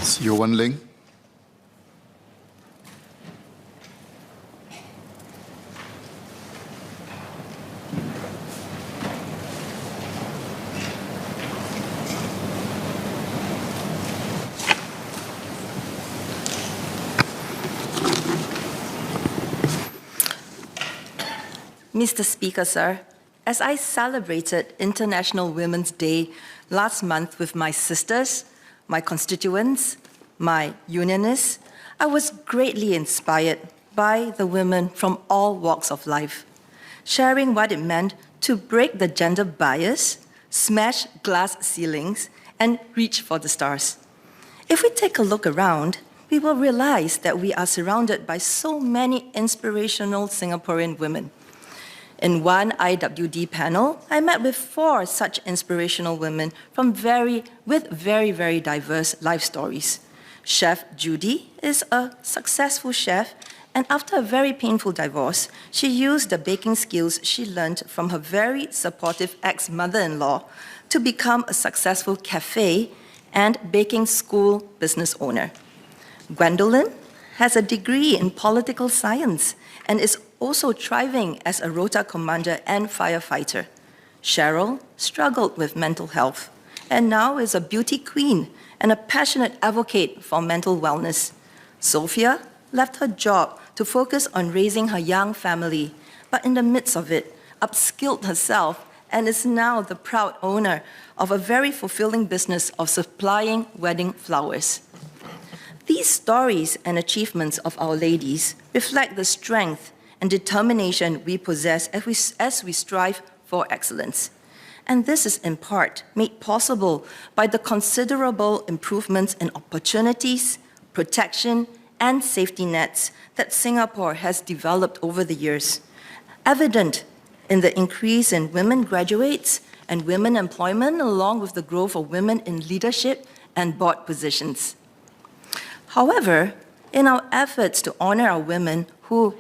CEO Ling. Mr. Speaker, sir, as I celebrated International Women's Day last month with my sisters, my constituents, my unionists, I was greatly inspired by the women from all walks of life, sharing what it meant to break the gender bias, smash glass ceilings, and reach for the stars. If we take a look around, we will realize that we are surrounded by so many inspirational Singaporean women. In one IWD panel, I met with 4 such inspirational women with very diverse life stories. Chef Judy is a successful chef, and after a very painful divorce, she used the baking skills she learned from her very supportive ex-mother-in-law to become a successful cafe and baking school business owner. Gwendolyn has a degree in political science and is also thriving as a rota commander and firefighter. Cheryl struggled with mental health and now is a beauty queen and a passionate advocate for mental wellness. Sophia left her job to focus on raising her young family, but in the midst of it, upskilled herself and is now the proud owner of a very fulfilling business of supplying wedding flowers. These stories and achievements of our ladies reflect the strength and determination we possess as we strive for excellence. And this is in part made possible by the considerable improvements in opportunities, protection, and safety nets that Singapore has developed over the years, evident in the increase in women graduates and women employment, along with the growth of women in leadership and board positions. However, in our efforts to honor our women who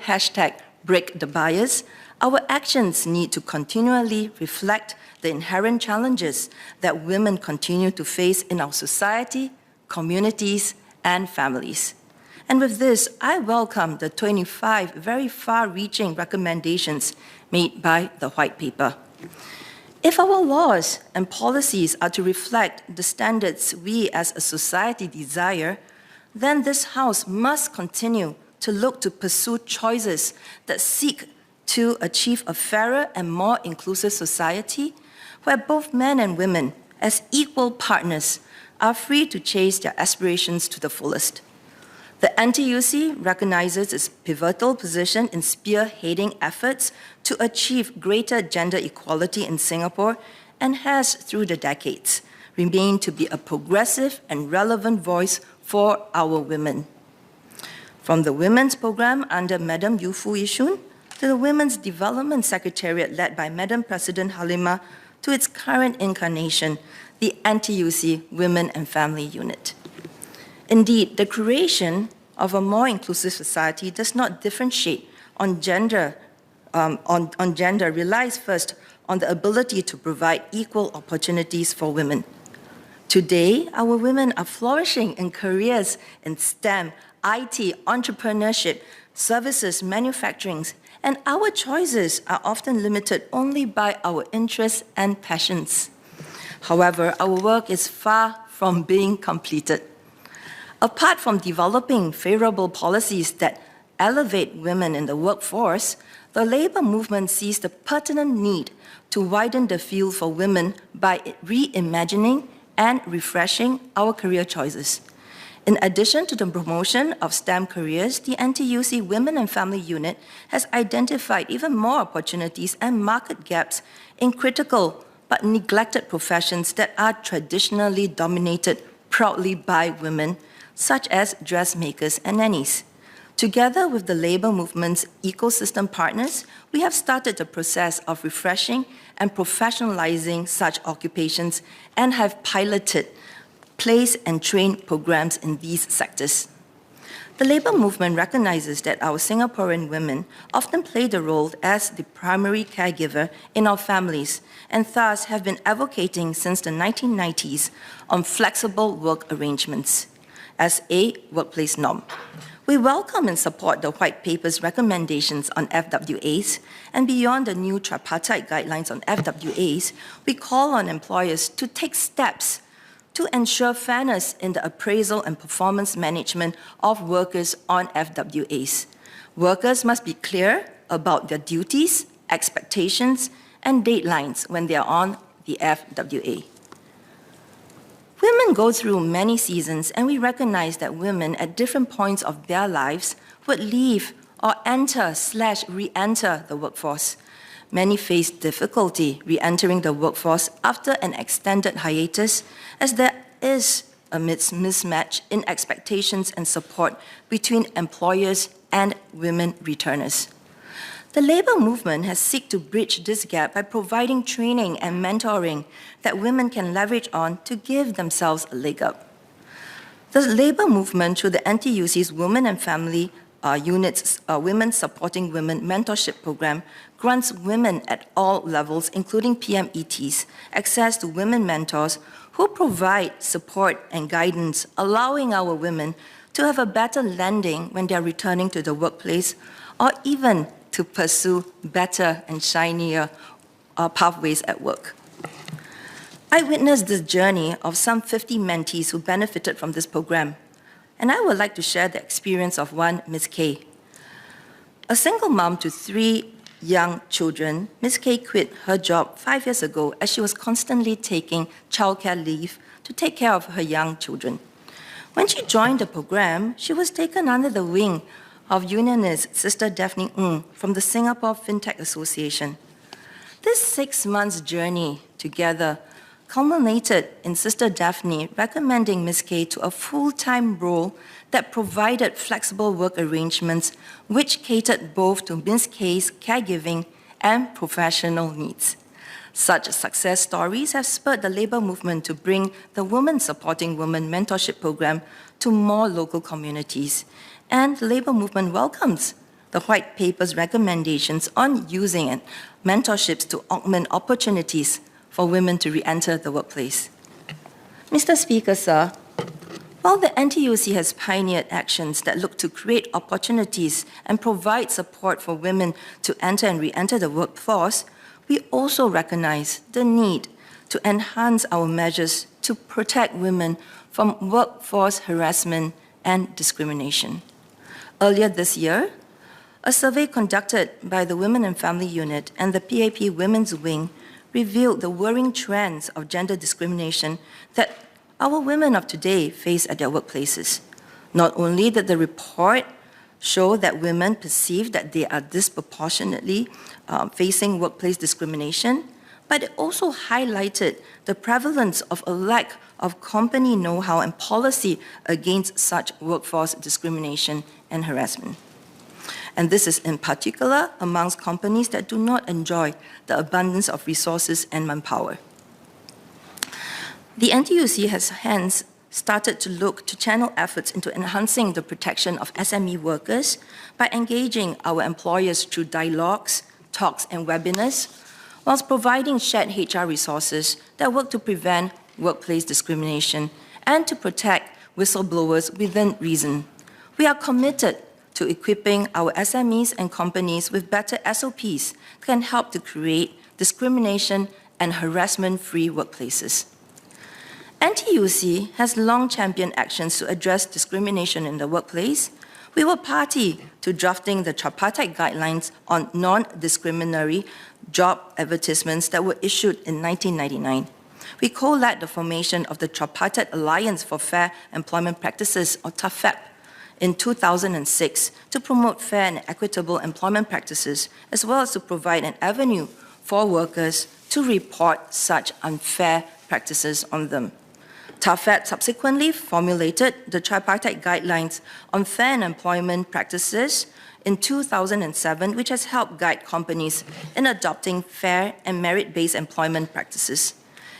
#break the bias, our actions need to continually reflect the inherent challenges that women continue to face in our society, communities, and families. And with this, I welcome the 25 very far-reaching recommendations made by the White Paper. If our laws and policies are to reflect the standards we as a society desire, then this House must continue to look to pursue choices that seek to achieve a fairer and more inclusive society where both men and women, as equal partners, are free to chase their aspirations to the fullest. The NTUC recognizes its pivotal position in spearheading efforts to achieve greater gender equality in Singapore and has, through the decades, remained to be a progressive and relevant voice for our women. From the Women's Program under Madam Yu Fu Yishun to the Women's Development Secretariat led by Madam President Halimah to its current incarnation, the NTUC Women and Family Unit. Indeed, the creation of a more inclusive society does not differentiate on gender, relies first on the ability to provide equal opportunities for women. Today, our women are flourishing in careers in STEM, IT, entrepreneurship, services, manufacturing, and our choices are often limited only by our interests and passions. However, our work is far from being completed. Apart from developing favorable policies that elevate women in the workforce, the labor movement sees the pertinent need to widen the field for women by reimagining and refreshing our career choices. In addition to the promotion of STEM careers, the NTUC Women and Family Unit has identified even more opportunities and market gaps in critical but neglected professions that are traditionally dominated proudly by women, such as dressmakers and nannies. Together with the labor movement's ecosystem partners, we have started the process of refreshing and professionalizing such occupations and have piloted place and train programs in these sectors. The labor movement recognizes that our Singaporean women often play the role as the primary caregiver in our families and thus have been advocating since the 1990s on flexible work arrangements. as a workplace norm. We welcome and support the White Paper's recommendations on FWAs, and beyond the new tripartite guidelines on FWAs, we call on employers to take steps to ensure fairness in the appraisal and performance management of workers on FWAs. Workers must be clear about their duties, expectations, and deadlines when they are on the FWA. Women go through many seasons, and we recognize that women at different points of their lives would leave or enter/re-enter the workforce. Many face difficulty re-entering the workforce after an extended hiatus, as there is a mismatch in expectations and support between employers and women returners. The labour movement has sought to bridge this gap by providing training and mentoring that women can leverage on to give themselves a leg up. The labour movement through the NTUC's Women and Family Units Women Supporting Women Mentorship Program grants women at all levels, including PMETs, access to women mentors who provide support and guidance, allowing our women to have a better landing when they are returning to the workplace, or even to pursue better and shinier pathways at work. I witnessed the journey of some 50 mentees who benefited from this program, and I would like to share the experience of one, Ms. K. A single mom to 3 young children, Ms. K quit her job 5 years ago as she was constantly taking childcare leave to take care of her young children. When she joined the program, she was taken under the wing of unionist Sister Daphne Ng from the Singapore FinTech Association. This 6 months journey together culminated in Sister Daphne recommending Ms. K to a full-time role that provided flexible work arrangements which catered both to Ms. K's caregiving and professional needs. Such success stories have spurred the labour movement to bring the Women Supporting Women Mentorship Program to more local communities. And the labour movement welcomes the White Paper's recommendations on using mentorships to augment opportunities for women to re-enter the workplace. Mr. Speaker, sir, while the NTUC has pioneered actions that look to create opportunities and provide support for women to enter and re-enter the workforce, we also recognize the need to enhance our measures to protect women from workforce harassment and discrimination. Earlier this year, a survey conducted by the Women and Family Unit and the PAP Women's Wing revealed the worrying trends of gender discrimination that our women of today face at their workplaces. Not only did the report show that women perceive that they are disproportionately facing workplace discrimination, but it also highlighted the prevalence of a lack of company know-how and policy against such workforce discrimination and harassment. And this is in particular amongst companies that do not enjoy the abundance of resources and manpower. The NTUC has hence started to look to channel efforts into enhancing the protection of SME workers by engaging our employers through dialogues, talks, and webinars, whilst providing shared HR resources that work to prevent workplace discrimination and to protect whistleblowers within reason. We are committed to equipping our SMEs and companies with better SOPs that can help to create discrimination and harassment-free workplaces. NTUC has long championed actions to address discrimination in the workplace. We were party to drafting the tripartite guidelines on non-discriminatory job advertisements that were issued in 1999. We co-led the formation of the Tripartite Alliance for Fair Employment Practices, or TAFEP, in 2006 to promote fair and equitable employment practices, as well as to provide an avenue for workers to report such unfair practices on them. TAFEP subsequently formulated the Tripartite Guidelines on Fair Employment Practices in 2007, which has helped guide companies in adopting fair and merit-based employment practices.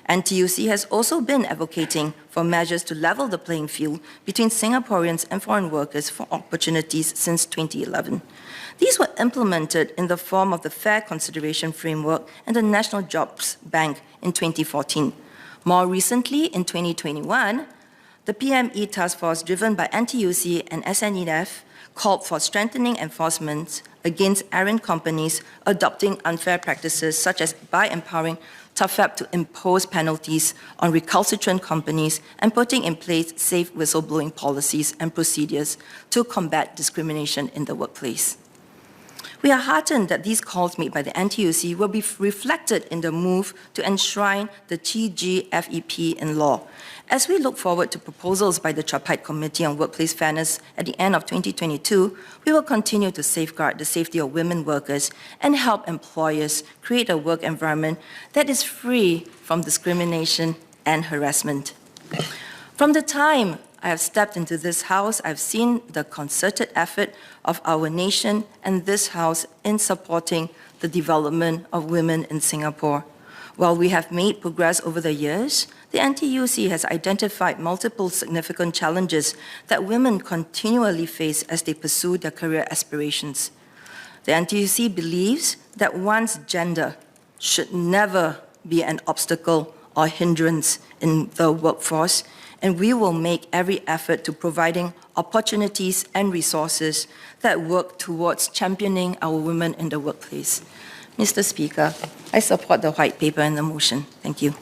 NTUC has also been advocating for measures to level the playing field between Singaporeans and foreign workers for opportunities since 2011. These were implemented in the form of the Fair Consideration Framework and the National Jobs Bank in 2014. More recently, in 2021, the PME task force driven by NTUC and SNEF called for strengthening enforcement against errant companies adopting unfair practices, such as by empowering TAFEP to impose penalties on recalcitrant companies and putting in place safe whistleblowing policies and procedures to combat discrimination in the workplace. We are heartened that these calls made by the NTUC will be reflected in the move to enshrine the TGFEP in law. As we look forward to proposals by the Tripartite Committee on Workplace Fairness at the end of 2022, we will continue to safeguard the safety of women workers and help employers create a work environment that is free from discrimination and harassment. From the time I have stepped into this House, I've seen the concerted effort of our nation and this House in supporting the development of women in Singapore. While we have made progress over the years, the NTUC has identified multiple significant challenges that women continually face as they pursue their career aspirations. The NTUC believes that one's gender should never be an obstacle or hindrance in the workforce, and we will make every effort to providing opportunities and resources that work towards championing our women in the workplace. Mr. Speaker, I support the white paper and the motion. Thank you.